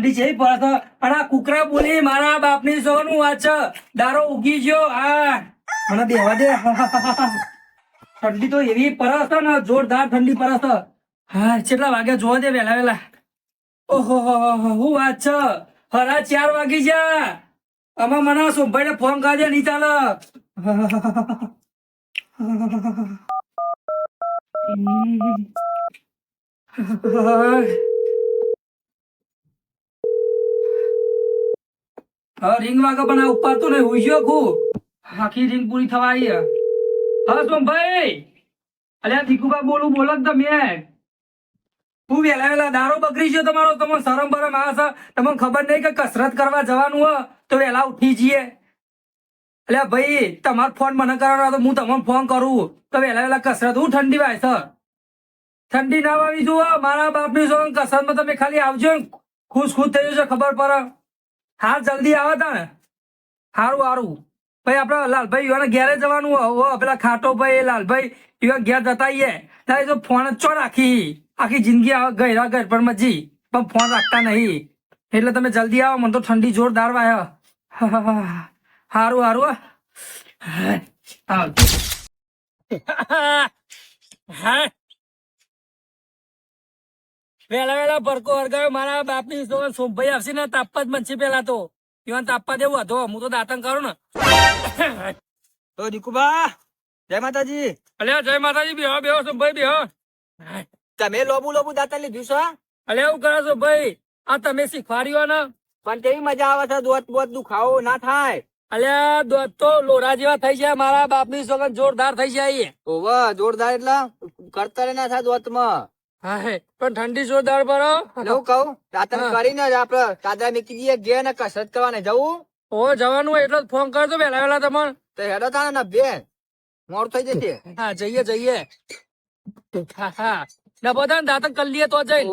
ઠંડી છે પડે અને આ કુકરા બોલી મારા બાપની સોનું વાંચ દારો ઉગી ગયો આ મને દેવા દે ઠંડી તો એવી પરસ ને જોરદાર ઠંડી પરસ હા કેટલા વાગ્યા જોવા દે વેલા વેલા ઓહો હું વાત છે હરા 4 વાગી જા આમાં મને સોમભાઈ ને ફોન કાઢે નહીં ચાલે રિંગ વાગે પણ ઉપર તો નહીં હુઈ ગયો આખી રિંગ પૂરી થવા આવી હા સોમભાઈ અલ્યા દીકુબા બોલો તમે હું વેલા વેલા દારૂ બગડી ગયો તમારો તમને શરમ બરમ આવે છે તમને ખબર નહીં કે કસરત કરવા જવાનું હોય તો વેલા ઉઠી જઈએ અલ્યા ભાઈ તમારો ફોન મને કરવાનો તો હું તમને ફોન કરું તો વેલા વેલા કસરત હું ઠંડી વાય છે ઠંડી ના આવી જુઓ મારા બાપની સો કસરતમાં તમે ખાલી આવજો ખુશ થઈ જશે ખબર પડે હા જલ્દી આવે તા ને સારું ભાઈ આપડે લાલભાઈ યુવાને ઘેરે જવાનું હોય પેલા ખાટો ભાઈ લાલભાઈ યુવા ઘેર જતા તારે જો ફોન જ ચો આખી જિંદગી ગયરા ઘર પર મજી પણ ફોન રાખતા નહીં એટલે તમે જલ્દી આવો મને તો ઠંડી જોરદાર વાય સારું વેલા ભરકો હરગાયો મારા બાપની સોમભાઈ આવશે ને તાપવા જ બનશે પેલા તો ઈવન તાપવા દેવું હતો હું તો દાતન કરું ને તો દીકુબા જય માતાજી. અલ્યા જય માતાજી બેહો સોમભાઈ બેહો તમે લોબુ દાતા લીધું છે અલ્યા એવું કરો છો ભાઈ આ તમે શીખવાડ્યો ને પણ કેવી મજા આવે છે દોત બોત દુખાવો ના થાય અલ્યા દોત તો લોરા જેવા થઈ જાય મારા બાપની સોગન જોરદાર થઈ જાય ઓવા જોરદાર એટલે કરતરે ના થાય દોત માં હા પણ ઠંડી જોરદાર પડો એવું કહું દાતન કરીને આપડે દાદા મૂકી દઈએ ઘેર ને કસરત કરવાને જવું ઓ જવાનું એટલો જ ફોન કરજો વેલા તમને તો હેડો તાને ને બે મોડ થઈ જશે હા જઈએ હા ના બધા દાતન કરી લઈએ તો જઈ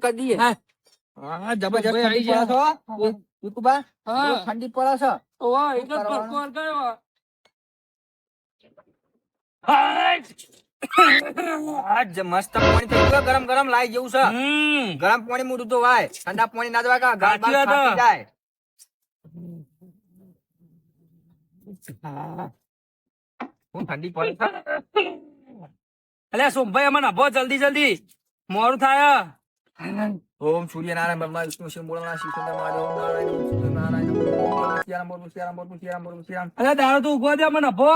કરી દઈએ હા જબરજસ્ત ઠંડી પડે છે દીકુબા હા ઠંડી પડે છે ઓવા એટલો જ ફોન કર્યો આજ મસ્ત પાણી થઈ ગયું ગરમ લાઈ જેવું છે ગરમ પાણી મોટું તો વાય ઠંડા પાણી ના દેવા ગાળ બાળ ફાટી જાય હું ઠંડી પડે છે અલ્યા સોમભાઈ અમાર નભો જલ્દી મોડું થાય ઓમ સૂર્યનારાયણ બ્રહ્મા વિષ્ણુ શિવ બોલના શિવચંદ્ર મહાદેવ ઓમ નારાયણ અલ્યા દાડો તો ઉગવા દે મને નભો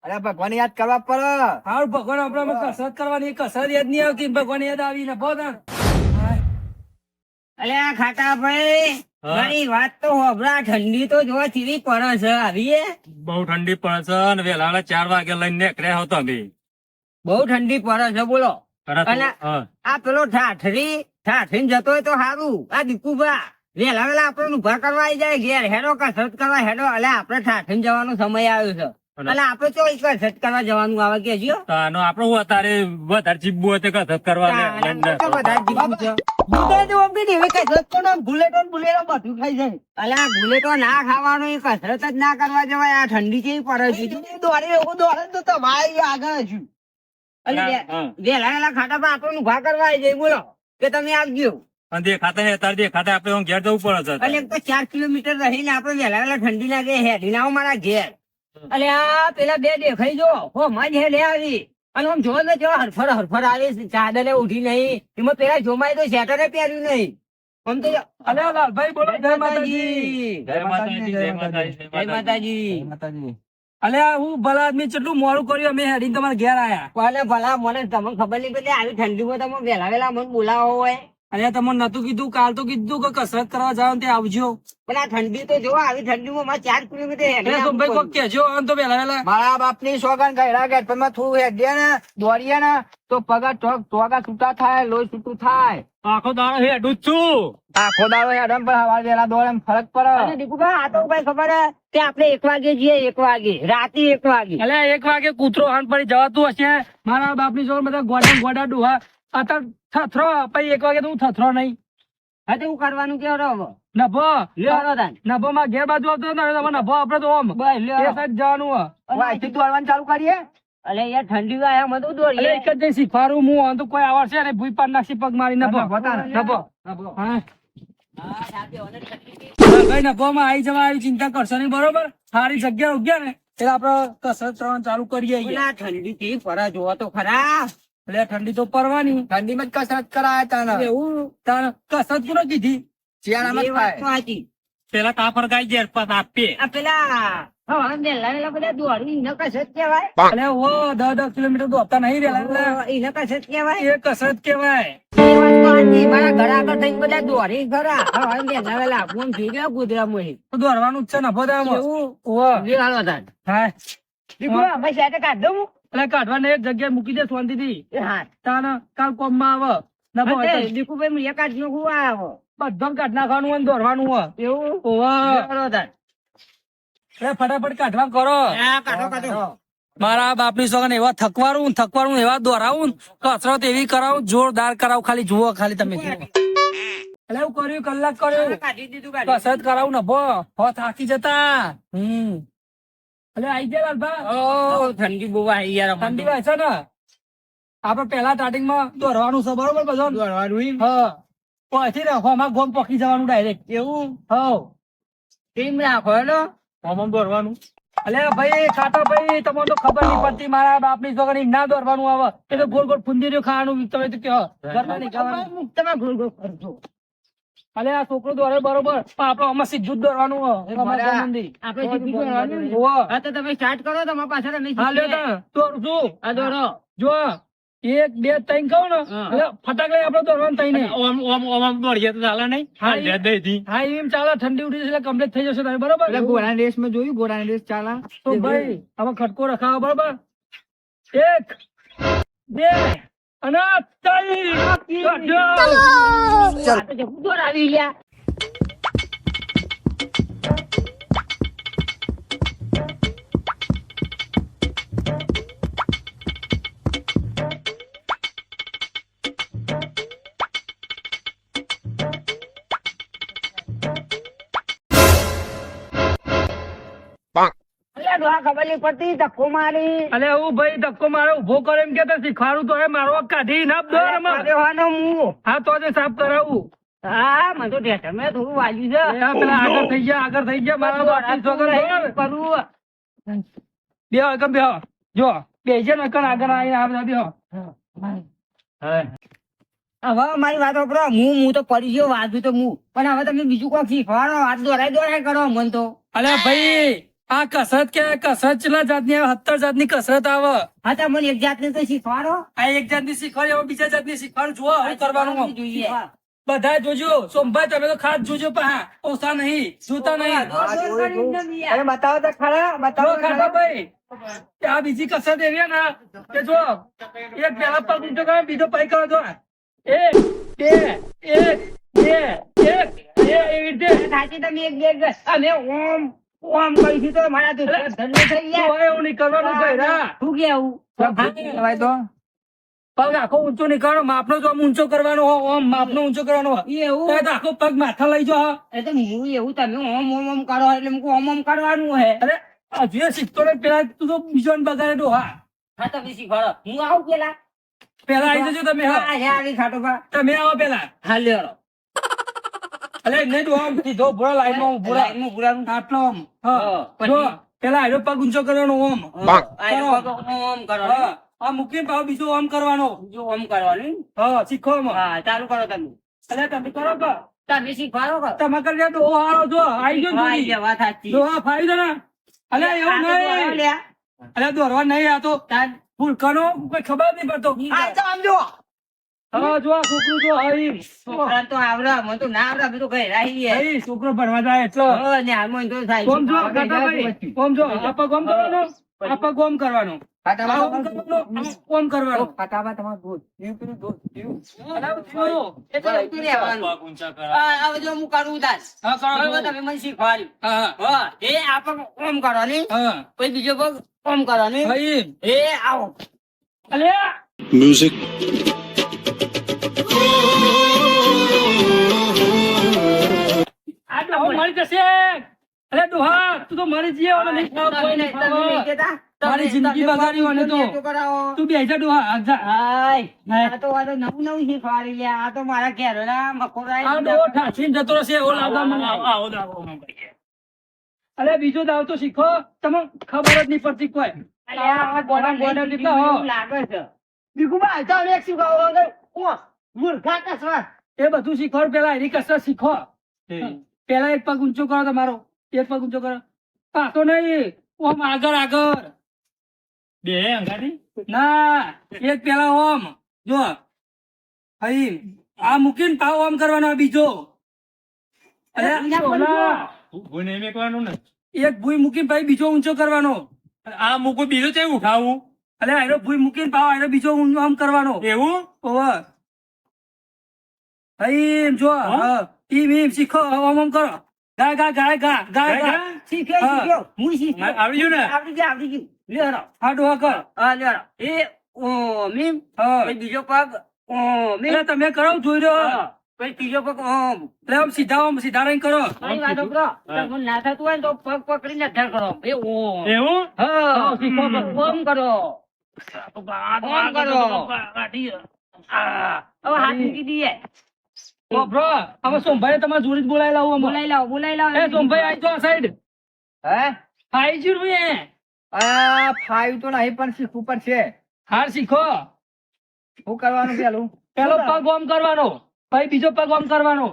અરે ભગવાન યાદ કરવા પડે હારું ભગવાન આપડે કસરત કરવાની કસરત યાદ નહીં આવતી ભગવાન યાદ આવી નભો અલ્યા ખાટા ભાઈ મારી વાત તો હોભળા ઠંડી તો જોવા ચીવી પડે છે આવીએ બહુ ઠંડી પડે છે અને વેલા 4 વાગે લઈને નીકળ્યા હતો અમે બહુ ઠંડી પડે છે બોલો અને આ પેલો ઠાઠરી જતો હોય તો સારું આ દીકુભા વેલા આપડે ઉભા કરવા આવી જાય ઘેર હેડો કસરત કરવા હેડો એટલે આપડે ઠાઠરી જવાનો સમય આવ્યો છે એટલે આપડે તો કસરત કરવા જવાનું આવે કે આપડે અત્યારે વધારે ચીબવું હોય કસરત કરવા બુલેટો બધું ખાઈ જાય અલ્યા બુલેટો ના ખાવાનું કસરત જ ના કરવા જવાય આ ઠંડી કેવી પડે છે દોડે તો તમારે આગળ છું વેલા ખાતા પર આપણને ઉભા કરવા આવી જાય બોલો કે તમે આવજો દેખાતા આપડે ઘેર જવું પડે છે અને એક તો 4 કિલોમીટર રહીને આપડે વેલા ઠંડી લાગે હેડી ના મારા ઘેર અલે આ પેલા બે દેખાઈ જો હો મજ હેડે આવી અને આમ જો ને જો હરફર આવી ચાદરે ઉઠી નહીં એમાં પેલા જોમાય તો શેટરે પહેર્યું નહીં આમ તો અલે લાલભાઈ બોલો જય માતાજી અલે હું ભલા આદમી કેટલું મોડું કર્યું અમે હેડીને તમારા ઘેર આયા કોને ભલા મને તમને ખબર નહીં પડે આવી ઠંડીમાં તમે વેલા મને બોલાવો હોય અરે તમને નતું કીધું કાલ તો કીધું કે કસરત કરવા જાવ તે આવજો પણ આ ઠંડી તો જો આવી ઠંડીમાં મારે 4 કિલોમીટર ભાઈ કોક કેજો આમ તો વેલા મારા બાપની સોગન ગયડા ગેટ પર થોડું હેડીએ ને દોડીએ ને તો પગા ટોગા છૂટા થાય લોહી છૂટું થાય આખો દાડો હેડું જ છું આખો દાડો હેડમ પર હવા વેલા દોડે ફરક પડે દીકુભા આ તો ભાઈ ખબર હે કે આપણે 1 વાગે જઈએ 1 વાગે રાતે 1 વાગે એટલે 1 વાગે કૂતરો હાન પડી જવાતું હશે મારા બાપની જોડે બધા ગોડા ડોહા અત્યારે થથરો પછી 1 વાગે તો હું થથરો નહીં હા તો હું કરવાનું કેવો નભો લ્યો નભો માં ઘેર બાજુ આવતો નભો આપડે તો ઓમ બસ લ્યો એ સાઈડ જવાનું વાયથી દોડવાનું ચાલુ કરીએ અલે યાર ઠંડી આયા મત દોડીએ એક જ શીખવાડું હું તો કોઈ આવડશે ને ભૂઈ પાડ નાખી પગ મારી નભો હા હા, સાચી વાત છે. ભાઈ નફોમાં આવી જવા આવી ચિંતા કરશો નહીં, બરોબર? સારી જગ્યા ઉગ્યા ને એટલે આપડે કસરત કરવાનું ચાલુ કરીએ અહીંયા. પેલા ઠંડી કેવી પડે જોવો તો ખરા. એટલે ઠંડી તો પડવાની. ઠંડીમાં જ કસરત કરાય તને એવું તાર કસરત કોને કીધી? શિયાળામાં એ જ વાત તો થાય સાચી. પેલા કાપડ ગાઈ દે પાછ આપે. આ પેલા હવા મેલા બધા દોડી એને કસરત કહેવાય. એટલે ઓ 10 કિલોમીટર દોડતા નહીં રેલા એટલે એને કસરત કહેવાય. એ કસરત કેવાય. એ વાત તો સાચી. મારા ઘર આગળ થઈને બધા દોડી ખરા. હવા મેલા વેલા આમ જોઈ ગયા ગુજરાતમાં એ. તો દોડવાનું જ છે નફો દામ. એવું? ઓહો. જે હાલો તાન. હા દીકરો, અમે સાથે કાઢ દઉં? એટલે કાઢવાને એક જગ્યાએ મૂકી દે શાંતિથી. એ હા. તાન કાલ કોમમાં આવે નફો હોય હતે, તો દીકુભાઈ હું એકાદ નો હું આવો. બધું કાઢ નાખવાનું હોય ને દોડવાનું હોય. એવું? ઓહો. જે હાલો તાન. એટલે ફટાફટ કાઢવા કરો. હા, કાઢો, કાઢો. મારા બાપની સોગન એવા થકવાડું એવા દોરાવું કસરત એવી કરાવું જોરદાર કરાવું. ખાલી જુઓ ખાલી તમે જુઓ. એટલે એવું કર્યું કલાક કર્યું કાઢી દીધું, કાઢી કસરત કરાવું ને હો થાકી જતા. એટલે આઈ ગયા લાલભા. દીધું. ઠંડી બહુ આવી યાર અમારે ઠંડી તો. હોય છે ને આપડે પેલા સ્ટાર્ટિંગ માં દોડવાનું છે બરોબર બધો. દોડવાનું એમ? હા પછી ને હોમાં ગોમ પકી જવાનું ડાયરેક્ટ. એવું? હા ટીમ રાખો હેલો. હોમાં દોડવાનું. અલે ભાઈ ખાટા ભાઈ તમને તો ખબર નહીં પડતી મારા બાપની છોકરી ના દોડવાનું આવે. એ તો ગોળ ગોળ ફુંદીર્યું ખાવાનું તમે તો કહો ઘરમાં નહીં ખાવાનું. તમે ગોળ ગોળ કરજો. અલે આ છોકરો દોડે બરોબર પણ આપડે આમાં સીધું જ દોડવાનું હોય. એટલે અમારે બરાબર. સંબંધી. આપણે જીતી દોડવાનું ને? હોવે. હા તો તમે સ્ટાર્ટ કરો તમારા પાછળ અમે હા લ્યો શીખીએ. તાણ. દોડું છું. હા દોડો. જો 1 2 3 કહું ને હા. એટલે ફટાક લઈ આપડે દોડવાનું થઈ નહીં. હા એમ ચાલે. ઠંડી ઉઠી છે એટલે કમ્પ્લીટ થઈ જશે તારે બરોબર. એટલે ઘોડાની રેસ માં જોયું ઘોડાની રેસ ચાલે તો ભાઈ આમાં ખટકો રખાવો બરોબર. 1 2 અને 3 આ તો જબરું દોડાવી લ્યા. અલ્યા ડોહા ખબર નહીં પડતી ધક્કો મારી. અલે હું ભાઈ ધક્કો મારે ઉભો કરે એમ કે શીખવાડું તો એ મારો કાઢી ના દોર દેવાનો હું. હા તો જ સાફ કરાવું. હા મને તો ઢેચણ માં થોડું વાગ્યું છે. એ આ પેલા આગળ થઈ ગયા મારા બાપની છોકરો દોડ. કરું. બેહો એકમ બેહો. જો બેસજો ને એકમ આગળ આવીને આ બધા બેહો. હવે મારી વાત સાંભળો. હું તો પડી ગયો વાંચું તો હું પણ હવે તમે બીજું કોઈ શીખવાડો. હાથ દોડાય કરો મન તો. અલે ભાઈ આ કસરત કે કસરત ચેટલા જાતની આવે 17 જાતની કસરત આવે. હા તો મને એક જાતને તો શીખવાડો. આ એક જાતની શીખવાડી હવે બીજા જાતની શીખવાડું જુઓ હવે કરવાનું આમ. જોઈએ. બધા જોજો. સોમભાઈ તમે તો ખાસ જોજો પા ઓછા નહીં જોતા નહીં. અરે બતાવો તો ખરા જો બતાવો તો ખાટા ખરા. ભાઈ આ બીજી કસરત એવી ને કે જો એક પેલા પગ ઊંચો કરો બીજો પગ કરો જો 1 2 1 2 1 એવી રીતે. સાચી તમે એક બે અમે ઓમ ઓમ કહીશું તો મારા તો ધન્ય થઈ ગયા. તો એવું નહીં કરવાનું ભાઈ રા. શું કેવું? કહેવાય તો પગ આખો ઊંચો નહીં કરવાનો માપનો જ આમ ઊંચો કરવાનો હોય ઓમ માપનો ઊંચો કરવાનો હોય. એવું તો આખો પગ માથા લઈ જાઓ. એટલે હું એવું તમે ઓમ ઓમ ઓમ કરો એટલે હું ઓમ ઓમ કરવાનું હે. અરે હજુ એ શીખતો ને પેલા તું તો બીજો ને બગાડે ડોહા. હા તમે શીખવાડો. હું આવું પેલા. પેલા આવી જજો તમે. હા. હા હે આવી ખાટો બા. તમે આવો પેલા. હા લ્યો. અલે નહીં ડોહા આમ સીધો ભૂરા લાઈનમાં ઉભો રહે. લાઈનમાં પુરાનું. આટલો આમ. હા. પછી? જો પેલા આયરો પગ ઊંચો કરવાનો ઓમ. આ એ લોકો ઓમ કરવાનું. હા. આ મૂકીને પાછો બીજો ઓમ કરવાનો. જો ઓમ કરવાનું. હા શીખો આમાં. હા ચાલુ કરો તમે. અલે તમે કરો તો તમે શીખવાડો કરો. તમે કરી દે ડોહો હારો જો આવી ગયો ને હા, થોડી. એ વાત સાચી. ડોહા ફાવી દે ને. અલે એવું આ તો દોડો નહીં. લ્યા. અલે દોરવા નહીં આ તો તાન. ભૂલકાનો કોઈ ખબર નહીં પડતો. આ તો આમ જો. હા જો આ છોકરું જો હરી. છોકરા તો આવડા મને તો ના આવડા અમે તો ઘરે રહીએ. ભાઈ છોકરો ભણવા જાય એટલો. હો, ને હાલમાં તો થાય. ઓમ જો કાકા ભાઈ ઓમ જો આ પગ ઓમ કરવાનો આ પગ ઓમ કરવાનો આ ઓમ કરવાનો આ ઓમ કરવાનો. ફટાફટ તમારે દૂધ પીવું પેલું દૂધ પીવું. અલે આવું થયું. એટલે ઉતરી રહેવાનું. આ હવે જો હું કરું તાર. હા કરો બરોબર, છો. તમે મને શીખવાડ્યું. હા હા, એ આ પગ ઓમ કરવાની. હા પછી બીજો પગ ઓમ કરવાની. ભાઈ એ આવો. અલે Music. આ ડોહો મરી જશે. અલે ડોહા તું તો મરી જઈએ ઓલો નહીં ખાવ કોઈ નહીં તમે નહીં ખાવ. કહેતા? મારી જિંદગી બગાડી અને તો કરાવો તું બેસા ડોહા આજા હાય, આ તો નવું નવું શીખવાડી લે. આ તો મારા ઘેરના મકોડા આ ડોહો ઠાઠીને જતો રહેશે એવો લાગે મને. અરે બીજો દાવ તો શીખો, તમને ખબર જ નહીં પડતી કોઈ. આ ગોડા ગોડા જેટલા હો. લાગે છે. દીકુબા, તો એક શીખવાડો વગર. ઓ, મૂર્ખા કસરત. એ બધું શીખવાડ, પેલા એની કસરત શીખો. પેલા એક પગ ઊંચો કરો તમારો, એક પગ ઊંચો કરો, પાછો નહીં, ઓમ આગળ આગળ. બે અંગારી ના, એક પેલા ઓમ જો અહીં આ મૂકીને પાવ ઓમ કરવાનો, આ બીજો. અરે ઓલા, ભૂને મેકવાનું ને એક ભૂઈ મૂકીને પછી બીજો ઊંચો કરવાનો. આ મૂકું બીજું છે ઉઠાવું અરે આનો ભૂઈ મૂકીને પાવ આનો બીજો આમ કરવાનો. એવું ઓવર અહીં જો હા, ઈમ ઈમ શીખો, ઓમ ઓમ કરો. ગા ગા ગાય ગા ગાય ગા. શીખ્યો, હા. શીખ્યો. હું શીખ્યો. આવડી ગયું ને આવડી ગયું, આવડી ગયું. લે હરો. હા ડોહા કર. હા, લે હરો. એ ઓ મીમ. હા પછી બીજો પગ ઓ મીમ. એટલે તમે કરો જોઈ રહ્યો. હા. પછી ત્રીજો પગ ઓમ. એટલે આમ સીધા રહીને કરો. મારી વાત સાંભળો. તમને ના થતું હોય ને તો પગ પકડીને ધર કરો. એ ઓમ. એવું હા, શીખો. ઓમ કરો. ઓમ કરો. હા. હવે હાથ મૂકી દઈએ. ઓ બ્રો, હવે સોમભાઈ તમારે જોડી જ બોલાવી લાવું અમે. બોલાઈ લાવો, બોલાઈ લાવો. એ સોમભાઈ આઈ જો આ સાઈડ. હે? આઈ જ રૂએ. આ ફાઈવ તો નહીં પણ શીખવું પડશે. હાર શીખો. શું કરવાનું પેલું? પેલો પગ ઓમ કરવાનો, પછી બીજો પગ ઓમ કરવાનો.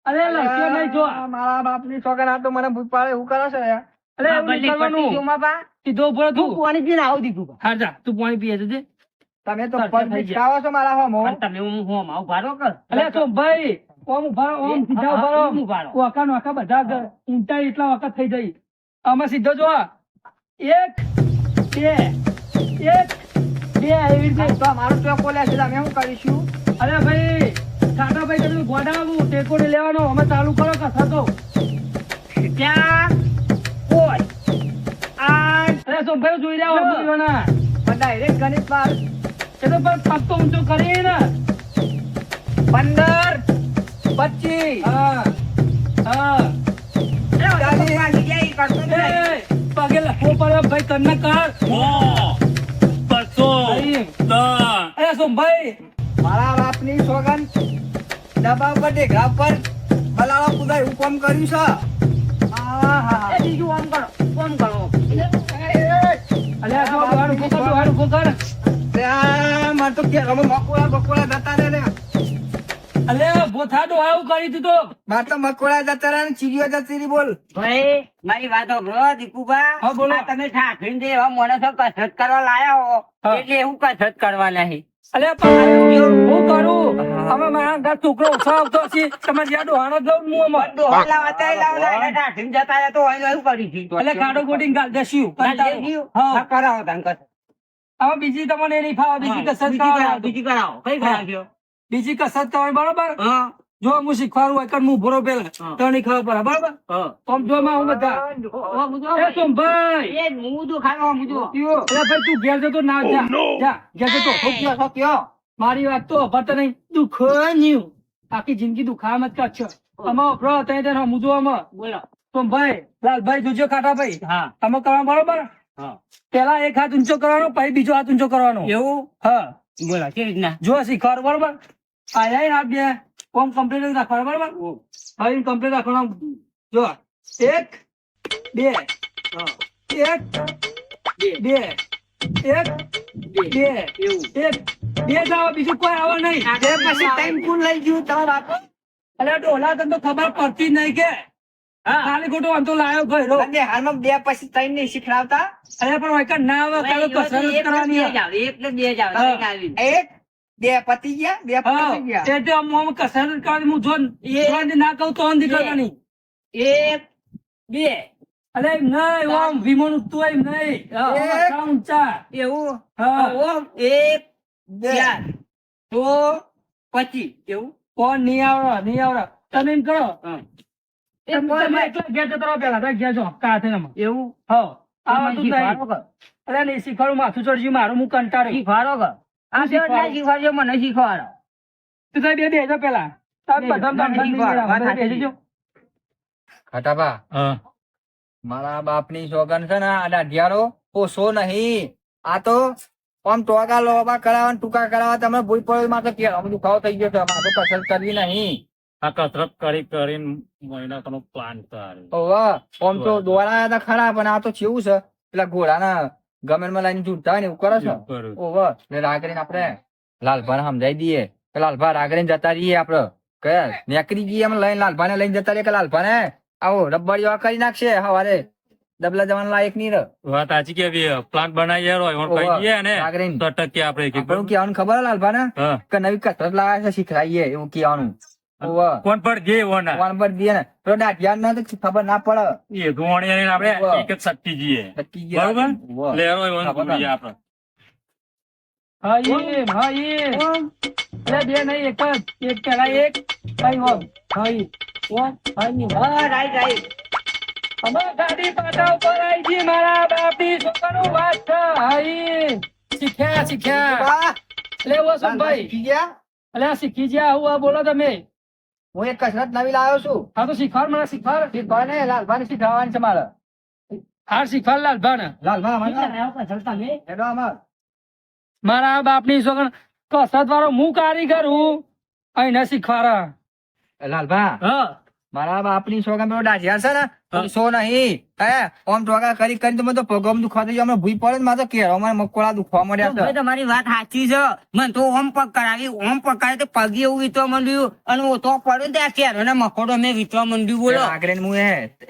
અરે લખ્યો નહીં જો. મારા બાપની છોકરા આ તો મને ભૂત પાડે એવું કરે છે યાર. અરે એવું નહીં કરવાનું. સીધો ઉભો રહો તું. પાણી પીને આવું દીધું. હાર જા, તું પાણી પીએ છે. તમે તો ચાલ, પગ થઈ ગયા. ખાવો છો મારા હોમો. તમે હું આવું ભારો કર. અરે સોમભાઈ, ઓમ ઉભા રહો, ઓમ સીધા ઉભા રહો. વાંકા ને વાંકા બધા ઊંચાઈ એટલા વખત થઈ જાય. આમાં સીધો જો. એક બે એક બે એવી રીતે. તો મારો ચોકો લે છે તમે શું કરીશું? અરે ભાઈ કાકા ભાઈ તમે ગોડાવું ટેકો ને લેવાનો, અમે ચાલુ કરો કસરતો. ત્યાં કોઈ આઠ અરે સોમભાઈ જોઈ રહ્યા હો બોલીઓના. પણ ડાયરેક્ટ ગણિત બાર એ તો બસ પગ તો ઊંચો કરી ને. 15 25 હા હા. એ, પગે લખવો પડે ભાઈ, તમને કર. 500 અહીં. 10 અરે સોમભાઈ, મારા બાપની સોગન ડબ્બા પર ઢેગા પર બલાવા કુદાય એવું કામ કર્યું છે. બીજું આમ કરો, આમ કરો. અલ્યા જો દોહાડું ઉભો કર, દોહાડું ઉભો કર. મારે તો ઘેરમાં મકોડા જતા રહે ને. અલ્યા ઉભો થા, દોહાડું કરી દીધો. મારે તો મકોડા જતા રહે ને ચીડીઓ જતી રહી. બોલ ભાઈ, મારી વાત સાંભળો દીકુભા. હા, બોલો. આ તમે ઠાઠીને જે એવા માણસો કસરત કરવા લાયા હો, હા. એટલે એવું કસરત કરવા નહીં. અલ્યા પણ હું કરું? અમે મારા ઘર છોકરો ઓછો આવતો હશે, તમારે જ્યાં દોહાડો જ લઉં હું અમાર. લાવતા એને ઠાઠીને જતા રહ્યા તો અહીં એવું કરી હતી. અલ્યા ગાડો ગોડીને ગાલ દેશું. ગાલ દેશું? હા. હા, કરાવો તાન કસરત. હવે બીજી તમને નહીં ફાવે, બીજી કસરત બીજી કરાવો, કરાવો. બીજી કરાવો. કઈ હા. કરાવ્યો? બીજી કસરત કરવાની બરોબર. હા, જો હું શીખવાડું હોય કર, હું ભરો પેલા હા. તો નહીં ખબર પડે બરોબર. હા. આમ જો માં હું બધા. એ સોમભાઈ, એ મુદું ખાવા મુદું. અલ્યા ભાઈ તું ઘેર જતો ના જા. જા ઘેર જતો. સોક્યો, સોક્યો. મારી વાત તો અભરતા નહીં. દુઃખન્યું આખી જિંદગી દુખાવા મત કરશો. અમારો બ્રો તઈ તને સમજો આમાં. બોલો. સોમભાઈ, લાલભાઈ જોજો ખાટા ભાઈ. હા. આમાં કરવા બરોબર. હા. પેલા એક હાથ ઊંચો કરવાનો, પછી બીજો હાથ ઊંચો કરવાનો. એવું? હા, બોલો, કેવી રીતના? જો શીખવાડો બરોબર. આયા હાથ બે કોમ કમ્પ્લીટ રાખવાનો બરોબર. હવે કમ્પ્લીટ રાખવાનો. જો 1 2 1 2 1 2 એવું. 1 2 જાવ, બીજું કોઈ આવે નહીં. એ પછી ટાઈમ કુલ લઈ ગયું તમારા બાપ. અલ્યા ડોલા તને તો ખબર પડતી જ નહીં કે ખાલી ખોટો આમ તો લાયો ગયો. અને હાલમાં બે પછી ત્રણ નહીં શીખડાવતા. અલ્યા પણ વાયકા ના આવે, કાલે કસરત જ કરવાની હોય. એક ને બે જ આવે. હા. એક બે પતી ગયા, બે હા, પતી ગયા. તે આમ આમ કસરત જ કરવાની. હું જોન ના કહું તો અંધી કરવાની. એક બે અલે એમ નહીં, આમ વિમાન ઉડતું હોય એમ નહીં. એક. આટલા ઊંચા. એવું. હા. ઓમ એક ચાર તો 25 એવું. કોણ નહીં આવડે, નહીં આવડે. તમે એમ કરો. હા. તમે એકલા ઘેર જતા રહો પેલા, તમે ઘેર જાઓ, કાથેનામાં. એવું. હો, આવા તું શીખવાડો નહીં. કર. અરે નહીં શીખવાડું, માથું ચડ્યું મારું, હું કંટાળ્યો. શીખવાડો કર. આ બે ના શીખવાડજો, મને શીખવાડો. તું તારી બે બેસો પેલા. તમે બે, બધા મને કામ કરી શીખવાડો, લેવા. વાત બધા સાચી. બેસી જાઓ. ખાટાભા હા મારા બાપની સોગન છે ને આ દાઢિયારો ઓછો નહીં. આ તો આમ ટોકા લોબા કરાવવા ને ટૂંકા કરાવવા તમે ભૂલ પડે માં તો કે આમ દુખાવો થઈ ગયો છે. આમાં તો કસરત કરવી નહીં. આ કસરત કરીને મહિના નો પ્લાન કરે. ઓવે, આમ તો દોરાયા હતા ખરા પણ આ તો કેવું છે પેલા ઘોડાના ગમેરમાં લઈને ઝૂંટતા હોય ને એવું કરે છે. કરું. ઓવે, એટલે રાગ કરીને આપણે લાલભાને સમજાઈ દઈએ કે લાલભા રાગ કરીને જતા રહીએ આપડે કે નીકળી જઈએ એમ લઈને લાલભાને લઈને જતા રહીએ કે લાલભાને આવો રબ્બડ જેવા કરી નાખશે હવારે ડબલા જવાના લાયક નહીં રહે. વાત સાચી કેવી પ્લાન બનાવી હોય ઓવે, કહી દઈએ ને રાગ કરીને. તો ટકે આપણે એક એક આપણું કહેવાનું ખબર હે લાલભાને હા. કે નવી કસરત લાવ્યા છે શીખડાઈએ એવું કહેવાનું. ઓવે, કોણ પર જે હોના ફોન પર દઈએ ને તો દાઢિયા ના તો ખબર ના પડે. એ ધોવાણી આપણે ઓવે. એક જ શક્તિ જઈએ નક્કી ગયા. બરોબર ઓવે. એટલે એનો એવો જોઈએ આપણે. હા ઈ હા ઈ અલ્યા બે નહીં એક જ એક પેલા એક ભાઈ ઓમ હા ઈ ઓમ હા ઈ હા રાઈટ અમે ગાડી પાટા ઉપર આવી જી મારા બાપની છોકરાનું વાત છે હા ઈ શીખ્યા વાહ, એટલે એવો શું ભાઈ શીખી ગયા? અલ્યા શીખી જ્યા આવું આ બોલો તમે હું એક કસરત નવી લાવ્યો છું. હા તો શીખવાડ મને શીખવાડ શીખવા ને લાલભાને શીખવાડવાની છે મારે. હાર શીખવાડ લાલભાને લાલભા અમારે હેડો અમાર. મારા બાપની છોકરા કસરત વાળો હું કારીગર હું અહીં શીખવાડા લાલભા હા મારા બાપની છોકરા પેલો ડાઢિયા છે ને સો નહીં હે ઓમ ટોકા કરી કરી તો મને તો પગમ દુખવા થઈ ગયો. હમણાં ભૂઈ પડે ને મારે તો કેળામાં મકોડા દુખવા મળ્યા છે. ભાઈ તમારી વાત સાચી છે. મને તો ઓમ પગ કરાવી ઓમ પગ કરાવી તો પગે એવું વીતવા માંડ્યું અને હું તો પડ્યો ને ત્યાં કેરો ને મકોડો મેં વીતવા માંડ્યું બોલો. આગળ હું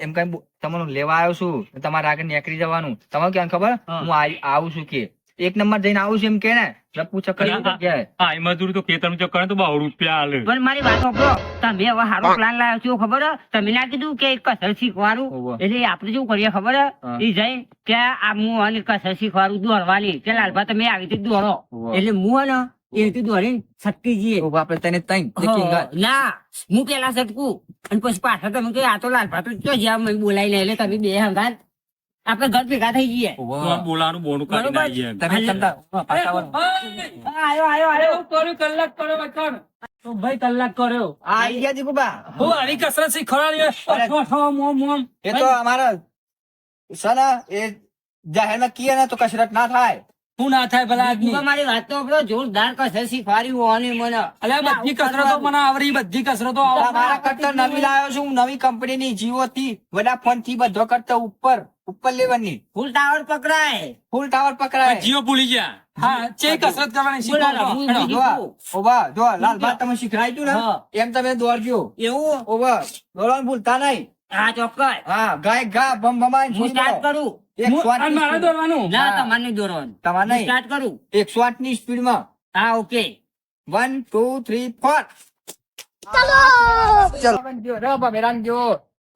એમ કઈ તમને લેવા આવ્યો છું તમારે આગળ નીકળી જવાનું. તમારે ક્યાં ખબર હું આવું છું કે એક નંબર જઈને આવું છું એમ કે ને પૂછો કરી જગ્યાએ. હા એ મજૂરી તો ખેતર જો કરે તો 100 રૂપિયા હાલે. પણ મારી વાત સાંભળો તમે હવે સારો પ્લાન લાવ્યો છો ખબર હે? તમે ના કીધું કે કસર શીખવાડું ઓવે. એટલે આપણે શું કરીએ ખબર હે? હા. ઈ જઈને કે આ હું અને કસર શીખવાડું દોડવાની કે લાલભા તમે આવી રીતે દોડો ઓવે. એટલે હું હે ને એ રીતે દોડીને છટકી જઈએ. આપડે તને તઈ ના હું પેલા છટકું અને પછી પાછા તમે કે આ તો લાલભા તો ક્યાં જ્યાં મને બોલાવી લે એટલે તમે બે હંગાત આપણે ઘર ભેગા થઈ જઈએ. તો આમ બોલાવાનું બોનું કાઢી બરોબર. નાખીએ. તમે ચમતા પાછા આયો કર્યું કલાક કર્યો બચ્ચા તો ભાઈ કલાક કર્યો આઈ ગયા જીગુબા. હું આવી કસરત શીખવાડી એ તો અમારા છે ને એ જાહેરમાં કીએ ને તો કસરત ના થાય. શું ના થાય ભલા આદમી મારી વાત તો આપણો જોરદાર કસર શીખવાડી હોવાની મને અલ્યા બધી કસરતો મને આવડી બધી કસરતો મારા કરતા નવી લાવ્યો છું નવી કંપનીની જીઓ થી વોડાફોન થી બધો કરતા ઉપર લેવલની ફૂલ ટાવર પકડાય. ફૂલ ટાવર પકડાય. જીઓ ભૂલી ગયા. હા ચે કસરત કરવાની શીખવાડો બોલો, જો ઓવા જો લાલભા તમે શીખડાયું ને હા. એમ તમે દોડજો. એવું ઓવા દોડવાનું ભૂલતા નહીં. હા ચોક્કસ હા ગાય ગા બમ બમાઈને હું છોડી સ્ટાર્ટ દો. કરું. 108 અને મારે દોડવાનું ના હા. તમારે નહીં દોરવાનું. તમારે હું નહીં. સ્ટાર્ટ કરું. 108 ની સ્પીડમાં હા ઓકે 1 2 3 4 ચલો રે બમેરાન જો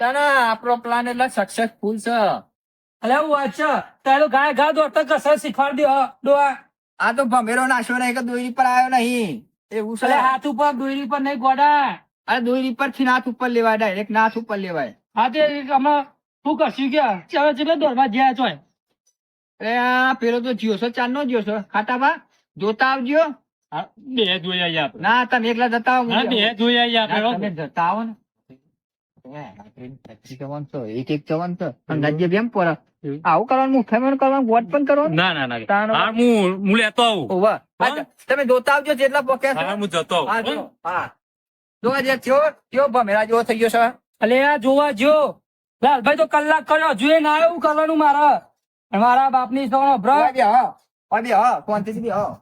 તને આપણો પ્લાન એટલે સક્સેસફુલ છે. અલ્યા હું વાત છે તારો ગાય ગા દોડતા કસરત શીખવાડી દો ડોહા આ તો ભમેરો નાશો નહીં કે દોરી પર આવ્યો નહીં એવું છે. અલે હાથ ઉપર દોરી પર નહીં ગોડા અરે દોરી પર થી નાથ ઉપર લેવાય ડાયરેક્ટ નાથ ઉપર લેવાય. હા તે અમે શું કરશું કે હવે ચેટલે દોડવા જ્યાં ચોય અરે આ પેલો તો જીઓ છો ચાર નો જીઓ છો ખાતામાં જોતા આવજો. હા, બે જોઈ આવીએ આપણે. ના તમે એકલા જતા આવો. હા, બે જોઈ આવીએ ના, આપણે. તમે જતા આવો ને એક એક જવાન તો અંદાજે બેમ પર આવું કરવાનું મુખ્યમંત્રી કરવાનું વોટ પણ કરવાનું. ના ના ના તાનો. હા, હું લેતો આવું. ઓવા. હા, તમે જોતા આવજો જેટલા પોકે છે. હા, હું જતો હા, આવું. જો. હા. જો જે થયો ભમેરા જેવો થઈ ગયો છે. અલે આ જોવા જો લાલભાઈ તો કલાક કર્યો હજુ એ ના એવું કરવાનું મારા બાપની છોકરો બ્ર ઓય બે હા. ઓય બે હા. કોણથી બી હા.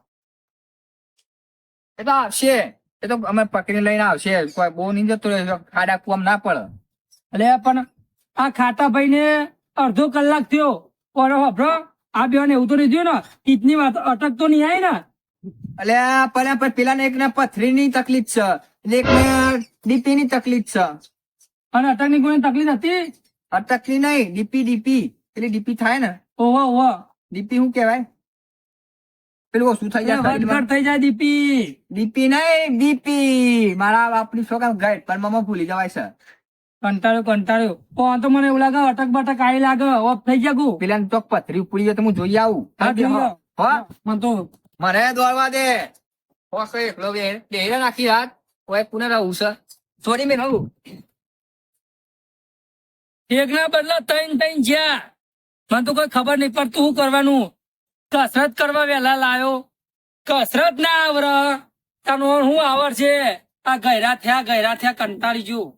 એ તો આવશે. એ તો અમે પકડી લઈને આવશે. કોઈ બહુ નહીં જતો રહે. ખાડા કુવામાં ના પડે. અલે પણ આ ખાતા ભાઈ ને અડધો કલાક થયો ઓરો બ્ર આ બે એવું તો નહીં થયું ને કિતની વાત અટક તો નહીં આવી ને એટલે પેલા ને એક ને પથરી ની તકલીફ છે એટલે એક ને ડીપી ની તકલીફ છે. અને અટક ની કોઈ તકલીફ હતી અટકની નહીં ડીપી પેલી ડીપી થાય ને ઓહો ડીપી શું કેવાય પેલું ઓછું થઈ જાય વધઘટ શરીરમાં. થઈ જાય દીપી ડીપી નહીં બીપી મારા બાપની છોકરા ગાઈડ પર મામા ભૂલી જવાય છે. કંટાળ્યો તો મને એવું લાગે અટક બટક આવી લાગે ઓફ થઈ ગયા ગુ પેલા ને ચોક પથરી ઉપડી જાય તો હું જોઈ આવું. હા, જોઈ આવો. હો? મને તો મને દોડવા દે હોસો એકલો બેહી નાખી રાત કોઈ પુનઃ રહું છે છોડી મેં રહું. એક ના બદલા ત્રણ જ્યાં મને તો કોઈ ખબર નહીં પડતું શું કરવાનું. કસરત કરવા વેલા લાયો, કસરત ના આવર તને શું આવડશે? આ ગયરા થયા કંટાળી ગયું.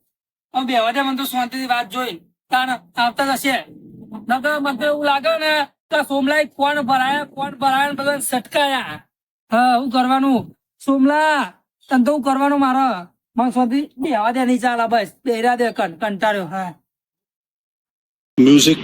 હવે બેવા દે મને તો શાંતિથી વાત જોઈ તાણ આવતા જશે. નકર મને તો એવું લાગે ને કે સોમલાએ કોણ ભરાયા ને બધા સટકાયા. હા શું કરવાનું સોમલા, તને તો શું કરવાનું મારે? મને શાંતિ બેવા દે, નહીં ચાલે બસ બેરા દે કંટાળ્યો. હા Music